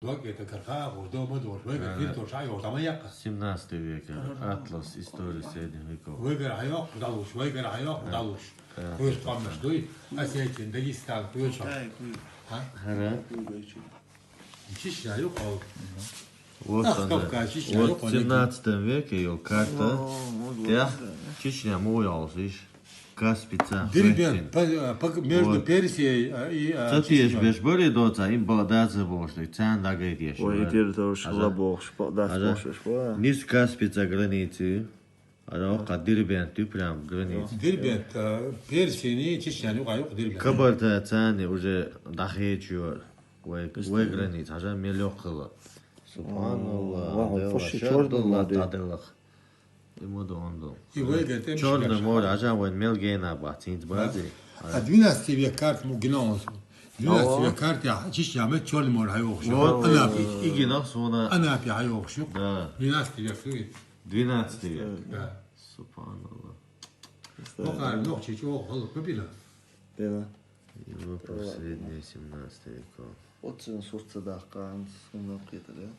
Это карха, дома, тоже, 17 век. Атлас истории средних веков. выиграй, удалось, удалось. Вы же помнишь, что и Осетия, Дагестан, вы что? Чищаю, Вот в 17 веке ее карта. Я Чечня моялась. Каспица. Дербент, между Персией и Чечней. Без были доца, им было даже больше. Цен дагает Ой, теперь тоже лабох, Низ Каспица границы. А Дербент, ты прям границы. Дербент, Персия не Чечня, Дербент. Кабарта цены уже дахечу. Ой, границы, а же мелёхало. Субханаллах. Шадаллах. Ему дондо. Черное море, а же он мелгейна бацинт бази. А 12 век карт мугинос. 12 век карт Чечня, мы Черное море хайохшу. Игинах сона. Анапи хайохшу. Да. 12 век. 12 век. Да. Субханаллах. Ну, чего, купила? Да. Его последние 17 веков. Вот он сурца дахкан, сумма приталец.